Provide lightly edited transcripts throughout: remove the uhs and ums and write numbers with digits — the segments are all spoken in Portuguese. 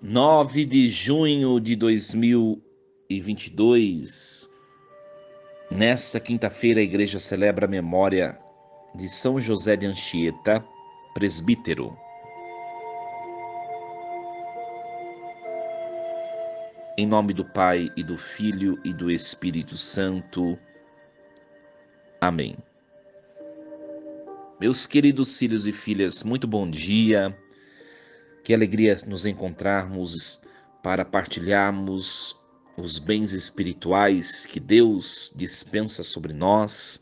9 de junho de 2022. Nesta quinta-feira, a igreja celebra a memória de São José de Anchieta, presbítero. Em nome do Pai, e do Filho, e do Espírito Santo. Amém. Meus queridos filhos e filhas, muito bom dia. Que alegria nos encontrarmos para partilharmos os bens espirituais que Deus dispensa sobre nós.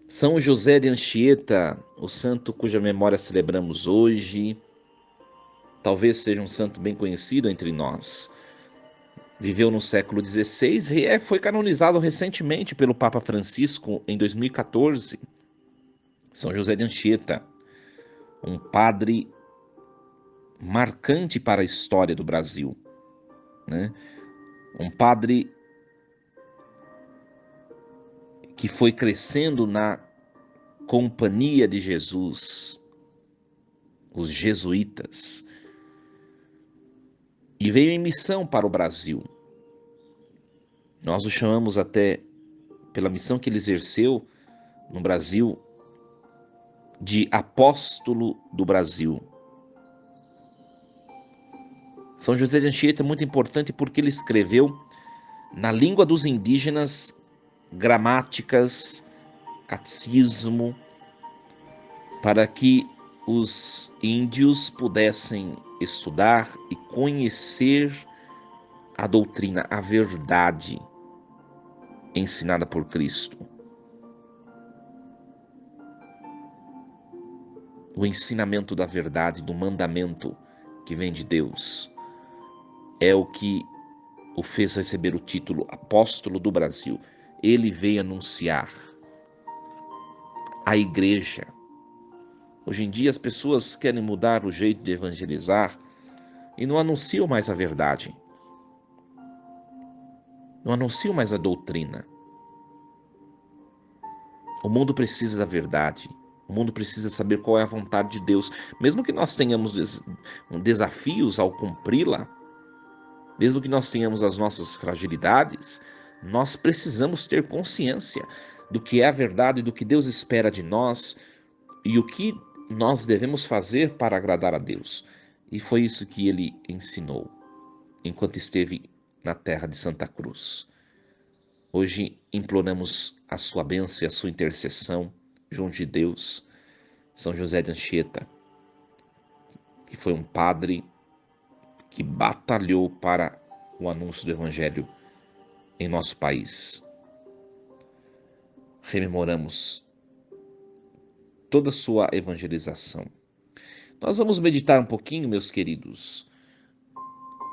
São José de Anchieta, o santo cuja memória celebramos hoje, talvez seja um santo bem conhecido entre nós. Viveu no século XVI e foi canonizado recentemente pelo Papa Francisco em 2014. São José de Anchieta, um padre marcante para a história do Brasil, né? Um padre que foi crescendo na companhia de Jesus, os jesuítas, e veio em missão para o Brasil. Nós o chamamos até, pela missão que ele exerceu no Brasil, de apóstolo do Brasil. São José de Anchieta é muito importante porque ele escreveu na língua dos indígenas gramáticas, catecismo, para que os índios pudessem estudar e conhecer a doutrina, a verdade ensinada por Cristo. O ensinamento da verdade, do mandamento que vem de Deus, é o que o fez receber o título Apóstolo do Brasil. Ele veio anunciar a igreja. Hoje em dia as pessoas querem mudar o jeito de evangelizar e não anunciam mais a verdade. Não anunciam mais a doutrina. O mundo precisa da verdade. O mundo precisa saber qual é a vontade de Deus. Mesmo que nós tenhamos desafios ao cumpri-la, mesmo que nós tenhamos as nossas fragilidades, nós precisamos ter consciência do que é a verdade, do que Deus espera de nós e o que nós devemos fazer para agradar a Deus. E foi isso que ele ensinou enquanto esteve na terra de Santa Cruz. Hoje imploramos a sua bênção e a sua intercessão junto de Deus. São José de Anchieta, que foi um padre que batalhou para o anúncio do Evangelho em nosso país. Rememoramos toda a sua evangelização. Nós vamos meditar um pouquinho, meus queridos,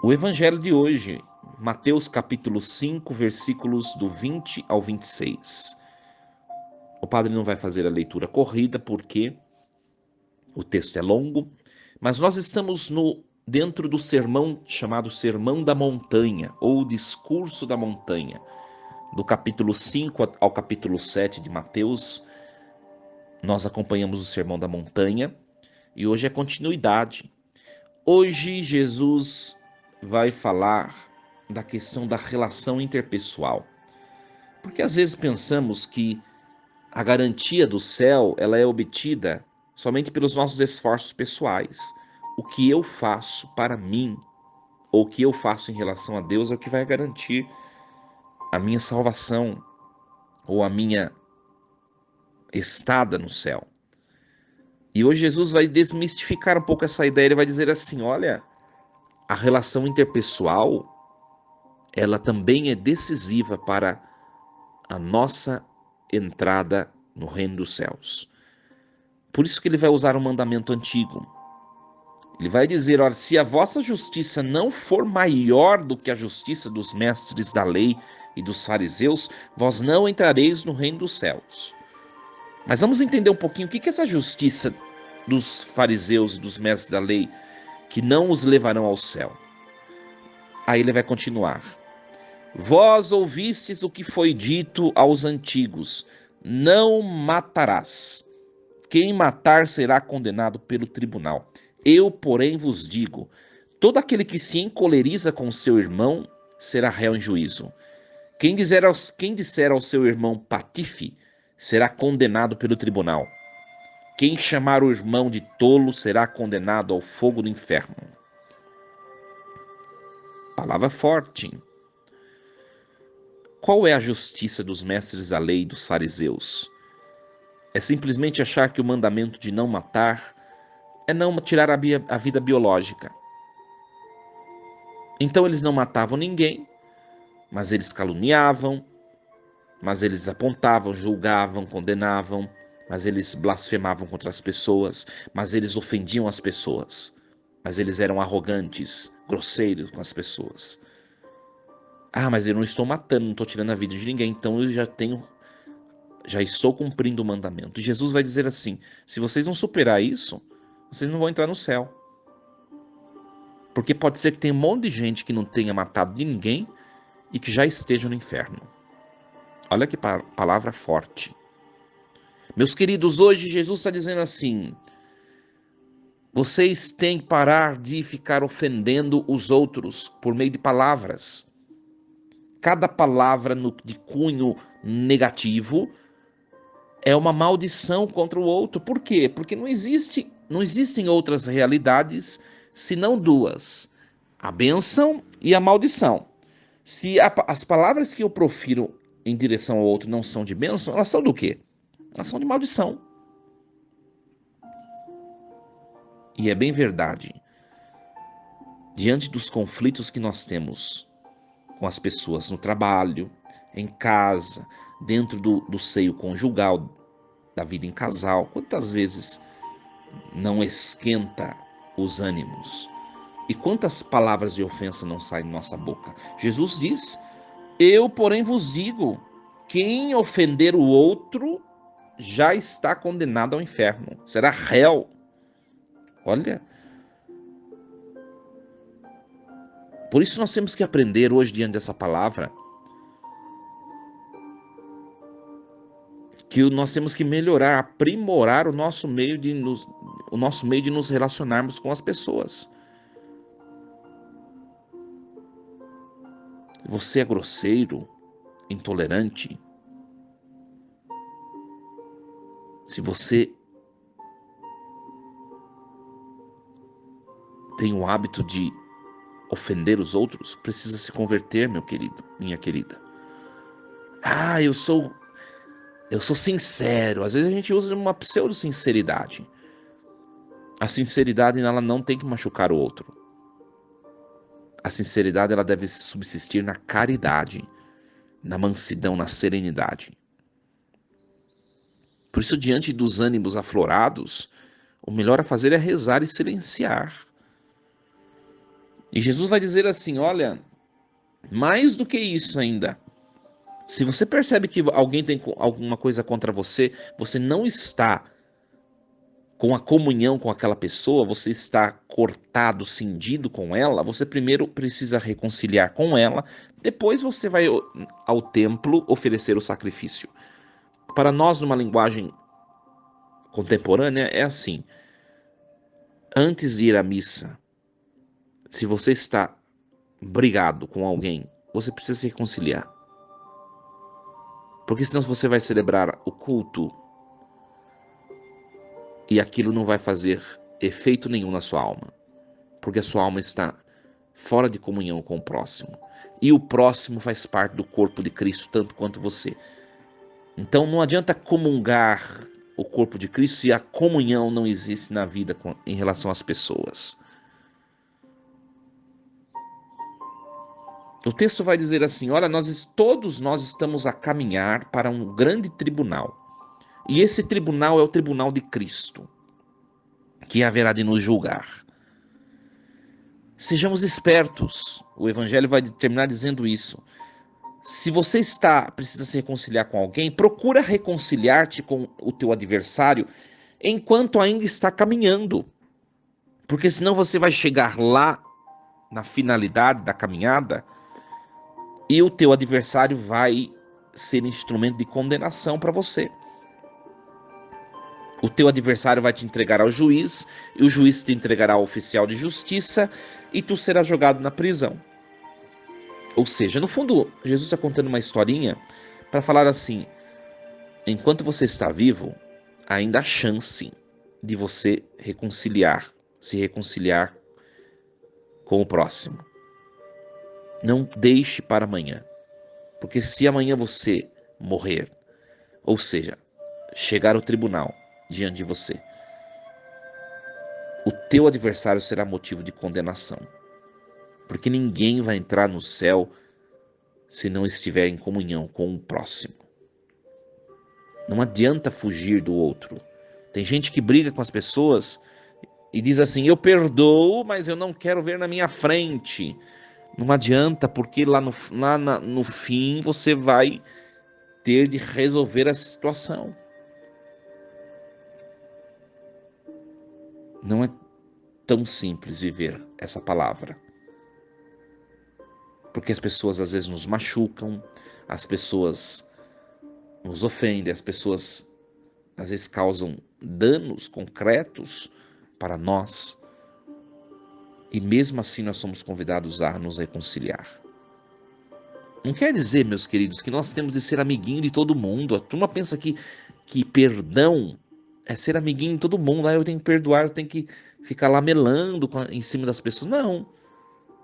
o Evangelho de hoje, Mateus capítulo 5, versículos do 20 ao 26. O padre não vai fazer a leitura corrida porque o texto é longo, mas nós estamos dentro do sermão chamado Sermão da Montanha, ou Discurso da Montanha, do capítulo 5 ao capítulo 7 de Mateus. Nós acompanhamos o Sermão da Montanha e hoje é continuidade. Hoje Jesus vai falar da questão da relação interpessoal, porque às vezes pensamos que a garantia do céu ela é obtida somente pelos nossos esforços pessoais. O que eu faço para mim, ou o que eu faço em relação a Deus é o que vai garantir a minha salvação ou a minha estada no céu. E hoje Jesus vai desmistificar um pouco essa ideia. Ele vai dizer assim, olha, a relação interpessoal, ela também é decisiva para a nossa entrada no reino dos céus. Por isso que ele vai usar um mandamento antigo. Ele vai dizer, olha, se a vossa justiça não for maior do que a justiça dos mestres da lei e dos fariseus, vós não entrareis no reino dos céus. Mas vamos entender um pouquinho o que é essa justiça dos fariseus e dos mestres da lei que não os levarão ao céu. Aí ele vai continuar. Vós ouvistes o que foi dito aos antigos, não matarás. Quem matar será condenado pelo tribunal. Eu, porém, vos digo, todo aquele que se encoleriza com seu irmão será réu em juízo. Quem disser ao seu irmão patife será condenado pelo tribunal. Quem chamar o irmão de tolo será condenado ao fogo do inferno. Palavra forte. Qual é a justiça dos mestres da lei e dos fariseus? É simplesmente achar que o mandamento de não matar é não tirar a vida biológica. Então eles não matavam ninguém, mas eles caluniavam, mas eles apontavam, julgavam, condenavam, mas eles blasfemavam contra as pessoas, mas eles ofendiam as pessoas, mas eles eram arrogantes, grosseiros com as pessoas. Ah, mas eu não estou matando, não estou tirando a vida de ninguém, então eu já estou cumprindo o mandamento. E Jesus vai dizer assim: se vocês não superar isso, vocês não vão entrar no céu. Porque pode ser que tenha um monte de gente que não tenha matado ninguém e que já esteja no inferno. Olha que palavra forte. Meus queridos, hoje Jesus está dizendo assim: vocês têm que parar de ficar ofendendo os outros por meio de palavras. Cada palavra de cunho negativo é uma maldição contra o outro. Por quê? Porque não existem outras realidades senão duas: a bênção e a maldição. Se as palavras que eu profiro em direção ao outro não são de bênção, elas são do quê? Elas são de maldição. E é bem verdade. Diante dos conflitos que nós temos com as pessoas no trabalho, em casa, dentro do seio conjugal, da vida em casal, quantas vezes não esquenta os ânimos? E quantas palavras de ofensa não saem de nossa boca? Jesus diz: eu, porém, vos digo, quem ofender o outro já está condenado ao inferno, será réu. Olha, por isso nós temos que aprender hoje, diante dessa palavra, que nós temos que melhorar, aprimorar o nosso meio de nos relacionarmos com as pessoas. Você é grosseiro, intolerante, se você tem o hábito de ofender os outros, precisa se converter, meu querido, minha querida. Ah, eu sou sincero. Às vezes a gente usa uma pseudo-sinceridade. A sinceridade, ela não tem que machucar o outro. A sinceridade, ela deve subsistir na caridade, na mansidão, na serenidade. Por isso, diante dos ânimos aflorados, o melhor a fazer é rezar e silenciar. E Jesus vai dizer assim: olha, mais do que isso ainda, se você percebe que alguém tem alguma coisa contra você, você não está com a comunhão com aquela pessoa, você está cortado, cindido com ela, você primeiro precisa reconciliar com ela, depois você vai ao templo oferecer o sacrifício. Para nós, numa linguagem contemporânea, é assim: antes de ir à missa, se você está brigado com alguém, você precisa se reconciliar. Porque senão você vai celebrar o culto e aquilo não vai fazer efeito nenhum na sua alma. Porque a sua alma está fora de comunhão com o próximo. E o próximo faz parte do corpo de Cristo, tanto quanto você. Então não adianta comungar o corpo de Cristo se a comunhão não existe na vida em relação às pessoas. O texto vai dizer assim: olha, todos nós estamos a caminhar para um grande tribunal. E esse tribunal é o tribunal de Cristo, que haverá de nos julgar. Sejamos espertos. O Evangelho vai terminar dizendo isso. Se você precisa se reconciliar com alguém, procura reconciliar-te com o teu adversário enquanto ainda está caminhando. Porque senão você vai chegar lá na finalidade da caminhada e o teu adversário vai ser instrumento de condenação para você. O teu adversário vai te entregar ao juiz, e o juiz te entregará ao oficial de justiça, e tu serás jogado na prisão. Ou seja, no fundo, Jesus está contando uma historinha para falar assim: enquanto você está vivo, ainda há chance de você se reconciliar com o próximo. Não deixe para amanhã, porque se amanhã você morrer, ou seja, chegar ao tribunal diante de você, o teu adversário será motivo de condenação, porque ninguém vai entrar no céu se não estiver em comunhão com o próximo. Não adianta fugir do outro. Tem gente que briga com as pessoas e diz assim: eu perdoo, mas eu não quero ver na minha frente. Não adianta, porque no fim você vai ter de resolver a situação. Não é tão simples viver essa palavra. Porque as pessoas às vezes nos machucam, as pessoas nos ofendem, as pessoas às vezes causam danos concretos para nós. E mesmo assim nós somos convidados a nos reconciliar. Não quer dizer, meus queridos, que nós temos de ser amiguinho de todo mundo. A turma pensa que perdão é ser amiguinho de todo mundo. Eu tenho que perdoar, eu tenho que ficar lamelando em cima das pessoas. Não,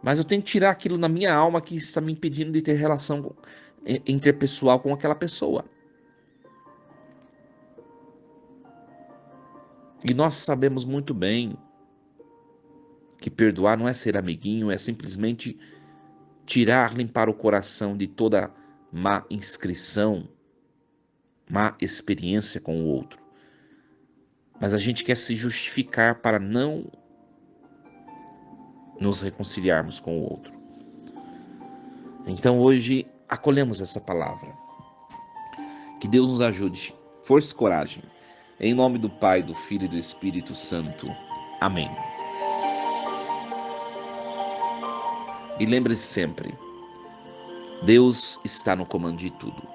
mas eu tenho que tirar aquilo na minha alma que está me impedindo de ter relação interpessoal com aquela pessoa. E nós sabemos muito bem que perdoar não é ser amiguinho, é simplesmente tirar, limpar o coração de toda má inscrição, má experiência com o outro. Mas a gente quer se justificar para não nos reconciliarmos com o outro. Então hoje acolhemos essa palavra. Que Deus nos ajude. Força e coragem. Em nome do Pai, do Filho e do Espírito Santo. Amém. E lembre-se sempre, Deus está no comando de tudo.